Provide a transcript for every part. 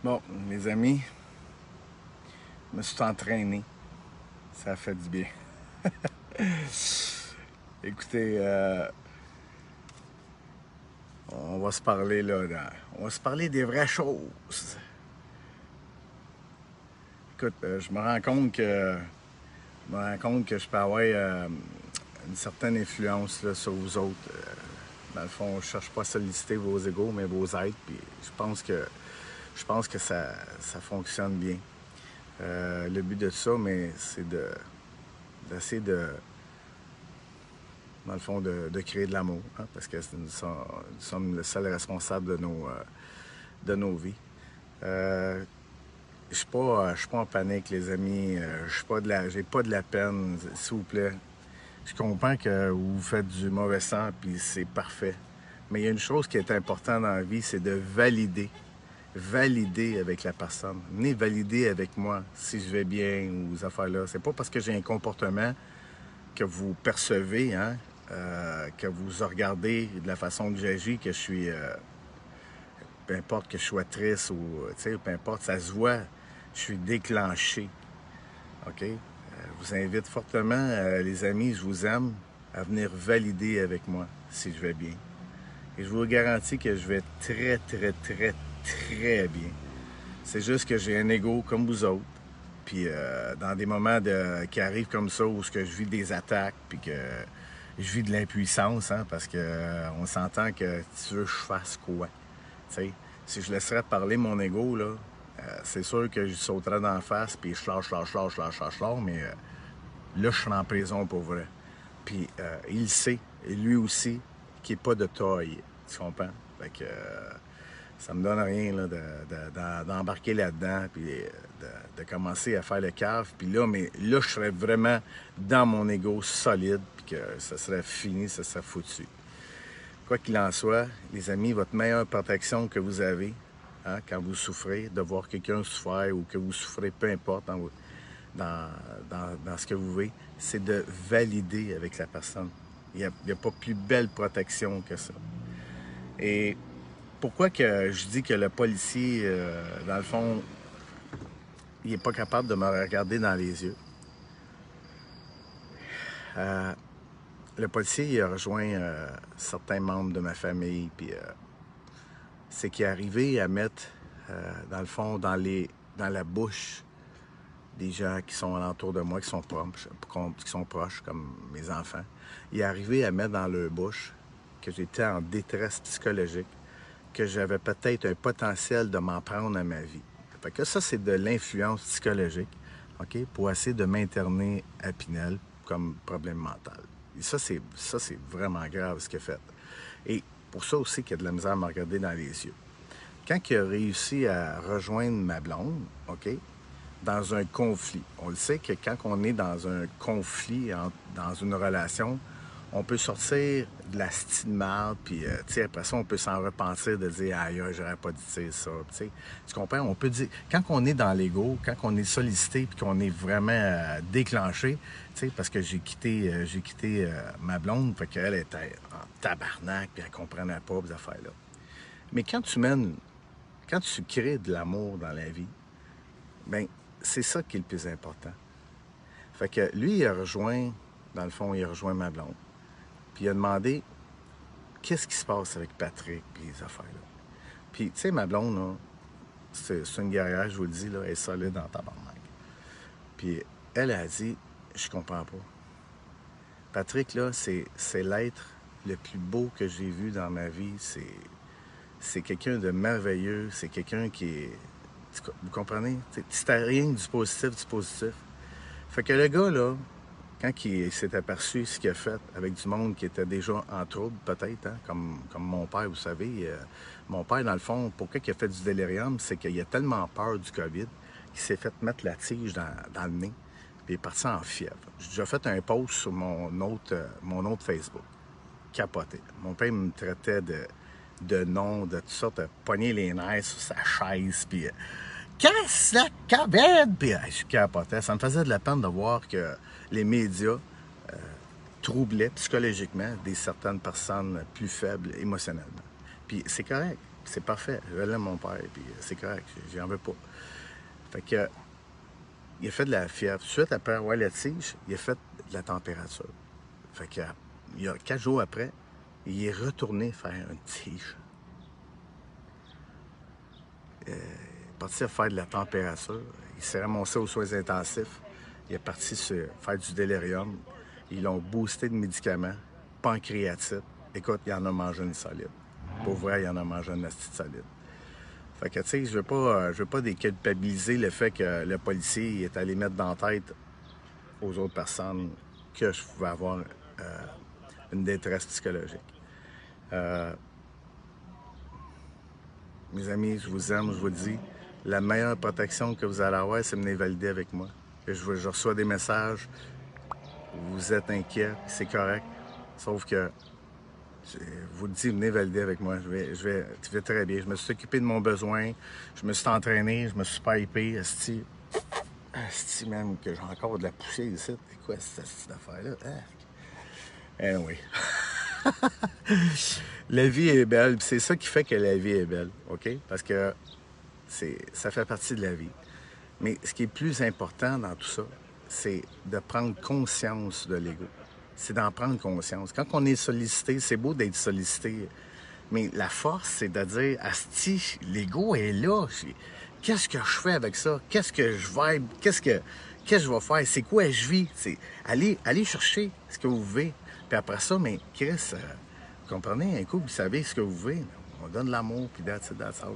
Bon, les amis, je me suis entraîné. Ça a fait du bien. Écoutez, on va se parler là, on va se parler des vraies choses. Écoute, je me rends compte que je peux avoir une certaine influence là, sur vous autres. Dans le fond, je cherche pas à solliciter vos égos, mais vos êtres. Puis je pense que ça fonctionne bien. Le but de ça, mais c'est d'essayer dans le fond, de créer de l'amour, hein, parce que nous sommes le seul responsable de nos vies. Je suis pas en panique, les amis. J'ai pas de la peine, s'il vous plaît. Je comprends que vous faites du mauvais sang, puis c'est parfait. Mais il y a une chose qui est importante dans la vie, c'est de valider. Valider avec la personne. Venez valider avec moi si je vais bien ou ces affaires-là. C'est pas parce que j'ai un comportement que vous percevez, hein, que vous regardez de la façon que j'agis, que je suis, peu importe que je sois triste ou, peu importe, ça se voit, je suis déclenché, OK? Je vous invite fortement, les amis, je vous aime, à venir valider avec moi si je vais bien. Et je vous garantis que je vais très, très, très, très bien. C'est juste que j'ai un ego comme vous autres. Puis dans des moments qui arrivent comme ça, où je vis des attaques, puis que je vis de l'impuissance, hein, parce que on s'entend que tu veux que je fasse quoi? T'sais, si je laisserais parler mon ego, là, c'est sûr que je sauterais d'en face, puis je lâche, mais là, je suis en prison pour vrai. Puis il sait, et lui aussi, qu'il n'est pas de taille. Tu comprends? Fait que ça me donne rien là, d'embarquer là-dedans, puis de commencer à faire le cave. Puis là, mais là, je serais vraiment dans mon ego solide, puis que ça serait fini, ça serait foutu. Quoi qu'il en soit, les amis, votre meilleure protection que vous avez, hein, quand vous souffrez, de voir quelqu'un souffrir ou que vous souffrez, peu importe dans ce que vous vivez, c'est de valider avec la personne. Il n'y a pas plus belle protection que ça. Et pourquoi que je dis que le policier, dans le fond, il n'est pas capable de me regarder dans les yeux? Le policier, il a rejoint certains membres de ma famille, puis c'est qu'il est arrivé à mettre, dans le fond, dans la bouche des gens qui sont alentour de moi, qui sont proches, comme mes enfants. Il est arrivé à mettre dans leur bouche que j'étais en détresse psychologique, que j'avais peut-être un potentiel de m'en prendre à ma vie. Fait que ça, c'est de l'influence psychologique, OK, pour essayer de m'interner à Pinel comme problème mental. Et ça, c'est vraiment grave ce qu'il a fait. Et pour ça aussi qu'il y a de la misère à me regarder dans les yeux. Quand il a réussi à rejoindre ma blonde, OK, dans un conflit. On le sait que quand on est dans un conflit, dans une relation, on peut sortir de la style mal, puis après ça, on peut s'en repentir de dire aïe, j'aurais pas dit ça. Tu comprends? On peut dire, quand on est dans l'ego, quand on est sollicité, puis qu'on est vraiment déclenché, parce que j'ai quitté ma blonde, fait qu'elle était en tabarnak, puis elle comprenait pas ces affaires-là. Mais quand tu crées de l'amour dans la vie, ben c'est ça qui est le plus important. Fait que lui, dans le fond, il a rejoint ma blonde. Puis il a demandé qu'est-ce qui se passe avec Patrick et les affaires-là. Puis, tu sais, ma blonde, là, c'est une guerrière, je vous le dis, là, elle est solide en tabarnak. Puis elle a dit, je comprends pas. Patrick, là, c'est l'être le plus beau que j'ai vu dans ma vie. C'est quelqu'un de merveilleux. C'est quelqu'un qui est... Vous comprenez? C'est rien du positif. Fait que le gars, là, quand il s'est aperçu ce qu'il a fait avec du monde qui était déjà en trouble, peut-être, hein, comme mon père, vous savez, mon père, dans le fond, pourquoi il a fait du délirium, c'est qu'il a tellement peur du COVID qu'il s'est fait mettre la tige dans le nez, puis il est parti en fièvre. J'ai déjà fait un post sur mon autre Facebook. Capoté. Mon père me traitait de noms, de toutes sortes, de pogner les nerfs sur sa chaise, puis casse la cabine! Puis je capotais. Ça me faisait de la peine de voir que les médias troublaient psychologiquement certaines personnes plus faibles émotionnellement. Puis c'est correct. c'est parfait. Je l'aime, mon père, puis c'est correct. J'en veux pas. Fait que, il a fait de la fièvre. Tout de suite après avoir la tige, il a fait de la température. Fait que, il y a 4 jours après, il est retourné faire une tige. Il est parti faire de la température. Il s'est ramassé aux soins intensifs. Il est parti faire du délirium. Ils l'ont boosté de médicaments, pancréatite. Écoute, il en a mangé une solide. Pour vrai, il en a mangé une astuce solide. Fait que, tu sais, je veux pas déculpabiliser le fait que le policier est allé mettre dans la tête aux autres personnes que je pouvais avoir une détresse psychologique. Mes amis, je vous aime, je vous le dis. La meilleure protection que vous allez avoir, c'est de venir valider avec moi. Je reçois des messages, vous êtes inquiets, c'est correct. Sauf que, je vous le dis, venez valider avec moi. Je vais très bien. Je me suis occupé de mon besoin, je me suis entraîné, je me suis pas hypé. Asti même que j'ai encore de la poussière ici. C'est quoi cette affaire-là? Anyway. La vie est belle, c'est ça qui fait que la vie est belle, OK? Parce que ça fait partie de la vie. Mais ce qui est plus important dans tout ça, c'est de prendre conscience de l'ego. C'est d'en prendre conscience. Quand on est sollicité, c'est beau d'être sollicité, mais la force, c'est de dire, asti, l'ego est là. Qu'est-ce que je fais avec ça? Qu'est-ce que je vibe? Qu'est-ce que je vais faire? C'est quoi je vis? C'est aller chercher ce que vous vivez. Puis après ça, mais Chris, vous comprenez, un coup, vous savez ce que vous vivez. On donne l'amour, puis that's all.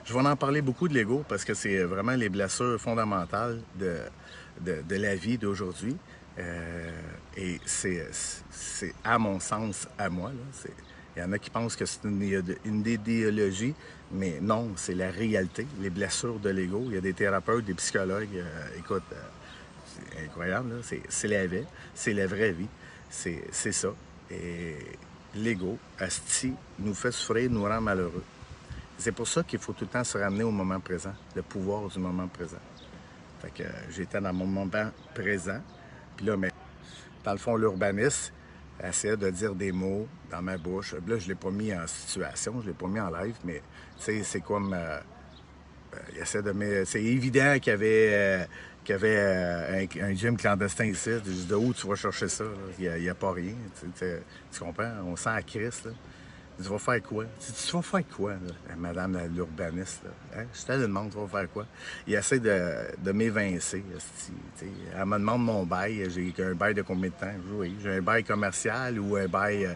Je vais en parler beaucoup de l'ego parce que c'est vraiment les blessures fondamentales de la vie d'aujourd'hui. Et c'est à mon sens, à moi. Il y en a qui pensent que c'est une idéologie, mais non, c'est la réalité, les blessures de l'ego. Il y a des thérapeutes, des psychologues. Écoute, c'est incroyable, là. C'est la vie, c'est la vraie vie. C'est ça. Et l'ego, asti, nous fait souffrir, nous rend malheureux. C'est pour ça qu'il faut tout le temps se ramener au moment présent, le pouvoir du moment présent. Fait que j'étais dans mon moment présent, puis là, mais dans le fond, l'urbaniste essayait de dire des mots dans ma bouche. Là, je ne l'ai pas mis en situation, je ne l'ai pas mis en live, mais tu sais, c'est comme... il essaie de mettre... C'est évident qu'il y avait un gym clandestin ici. De où tu vas chercher ça? Il n'y a pas rien. Tu comprends? On sent à Christ, là. Tu vas faire quoi? Tu vas faire quoi, là, madame l'urbaniste? Hein? Je te le demande, tu vas faire quoi? Il essaie de m'évincer. Elle me demande mon bail. J'ai un bail de combien de temps? Oui, j'ai un bail commercial ou un bail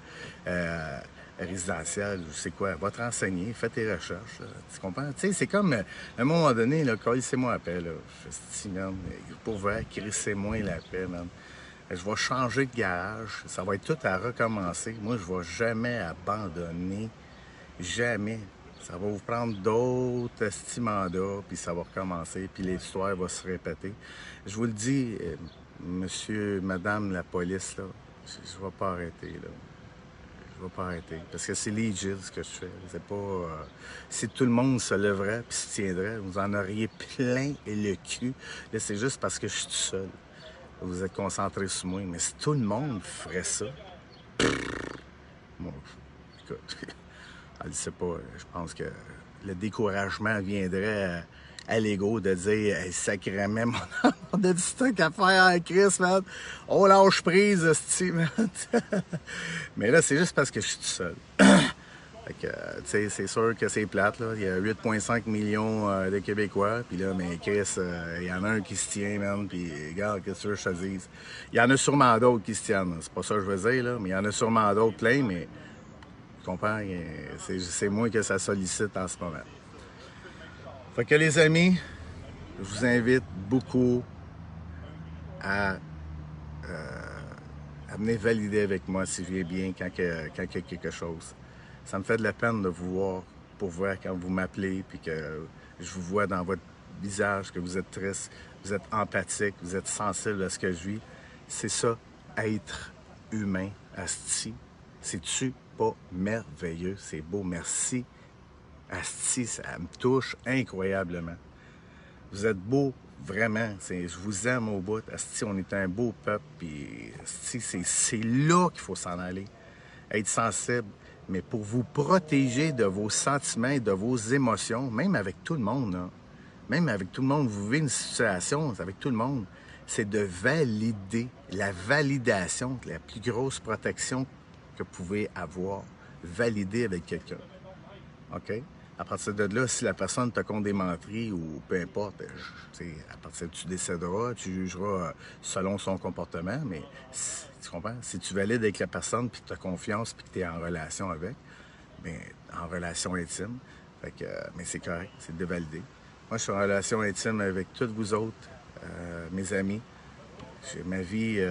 résidentiel, je sais quoi. Va te renseigner, fais tes recherches. Là. Tu comprends? Tu sais, c'est comme, à un moment donné, collez-moi la paix. Là. Pour vrai, crissez-moi la paix, man. Je vais changer de garage. Ça va être tout à recommencer. Moi, je ne vais jamais abandonner. Jamais. Ça va vous prendre d'autres mandats, puis ça va recommencer, puis l'histoire va se répéter. Je vous le dis, monsieur, madame la police, là, je ne vais pas arrêter, là. Je ne vais pas arrêter. Parce que c'est legit ce que je fais. C'est pas... si tout le monde se leverait puis se tiendrait, vous en auriez plein et le cul. Là, c'est juste parce que je suis tout seul. Vous êtes concentrés sur moi. Mais si tout le monde ferait ça, bon, écoute, elle ne sait pas. Je pense que le découragement viendrait à l'ego de dire hey, sacrément, on a du stock à faire à Chris, man. On lâche prise, esti, man. Mais là, c'est juste parce que je suis tout seul. Fait que, tu sais, c'est sûr que c'est plate, là. Il y a 8,5 millions de Québécois. Puis là, mais Chris, il y en a un qui se tient, man. Puis, regarde, qu'est-ce que je te dise? Il y en a sûrement d'autres qui se tiennent. C'est pas ça que je veux dire, là. Mais il y en a sûrement d'autres plein, mais tu comprends? C'est moi que ça sollicite en ce moment. Fait que, les amis, je vous invite beaucoup à venir valider avec moi si je viens bien quand il y a quelque chose. Ça me fait de la peine de vous voir, pour voir quand vous m'appelez, puis que je vous vois dans votre visage que vous êtes triste, vous êtes empathique, vous êtes sensible à ce que je vis. C'est ça, être humain, asti. C'est-tu pas merveilleux? C'est beau, merci. Asti, ça me touche incroyablement. Vous êtes beau, vraiment. Je vous aime au bout. Asti, on est un beau peuple, puis asti, c'est là qu'il faut s'en aller. Être sensible, mais pour vous protéger de vos sentiments et de vos émotions, même avec tout le monde, là. Même avec tout le monde, vous vivez une situation avec tout le monde, c'est de valider. La validation, la plus grosse protection que vous pouvez avoir, valider avec quelqu'un. OK? À partir de là, si la personne te compte des menteries ou peu importe, à partir de tu décéderas, tu jugeras selon son comportement, mais tu comprends? Si tu valides avec la personne, puis que tu as confiance, puis que tu es en relation avec, bien, en relation intime, fait que, mais c'est correct, c'est de valider. Moi, je suis en relation intime avec toutes vous autres, mes amis. J'ai ma vie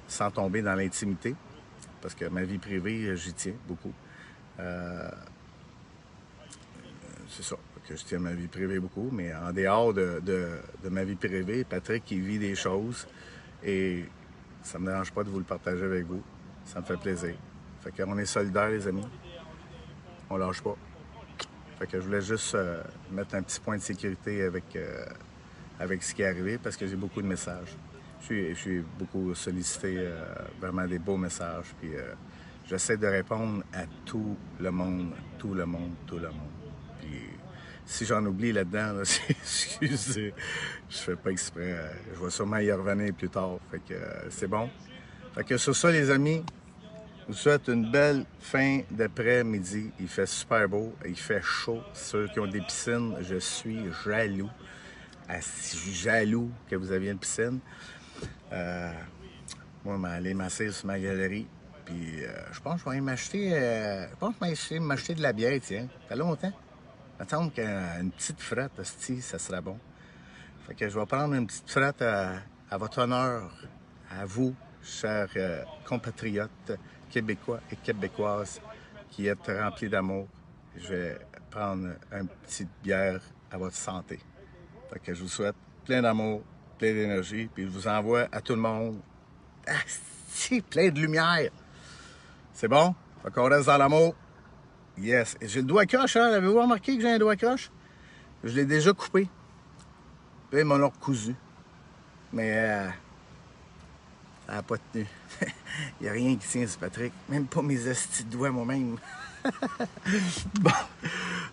sans tomber dans l'intimité, parce que ma vie privée, j'y tiens beaucoup. C'est ça, que je tiens ma vie privée beaucoup, mais en dehors de ma vie privée, Patrick, il vit des choses et ça me dérange pas de vous le partager avec vous. Ça me fait plaisir. Fait qu'on est solidaires, les amis. On lâche pas. Fait que je voulais juste mettre un petit point de sécurité avec ce qui est arrivé parce que j'ai beaucoup de messages. Je suis beaucoup sollicité, vraiment des beaux messages. Puis j'essaie de répondre à tout le monde, tout le monde, tout le monde. Puis si j'en oublie là-dedans, là, excusez, je fais pas exprès. Je vais sûrement y revenir plus tard. Fait que c'est bon. Fait que sur ça, les amis, je vous souhaite une belle fin d'après-midi. Il fait super beau, il fait chaud. Ceux qui ont des piscines, je suis jaloux. Je suis jaloux que vous aviez une piscine. Moi, je vais aller m'asseoir sur ma galerie. Puis je pense que je vais m'acheter. Je pense que je vais m'acheter de la bière, tiens. Ça fait longtemps. Il me semble qu'une petite frette, hostie, ça serait bon. Fait que je vais prendre une petite frette à votre honneur, à vous, chers compatriotes québécois et québécoises qui êtes remplis d'amour. Je vais prendre une petite bière à votre santé. Fait que je vous souhaite plein d'amour, plein d'énergie, puis je vous envoie à tout le monde. Ah, si, plein de lumière. C'est bon? Fait qu'on reste dans l'amour. Yes. J'ai le doigt croche, hein? Avez-vous remarqué que j'ai un doigt croche? Je l'ai déjà coupé. Puis ils m'en ont recousu. Mais ça n'a pas tenu. Il n'y a rien qui tient, c'est Patrick. Même pas mes estis de doigts moi-même. Bon.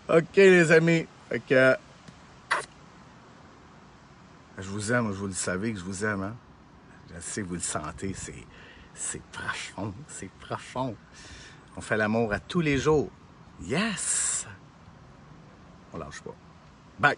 OK, les amis. Fait que je vous aime, vous le savez que je vous aime, hein? Je sais que vous le sentez, c'est profond, c'est profond. On fait l'amour à tous les jours. Yes! On lâche pas. Bye!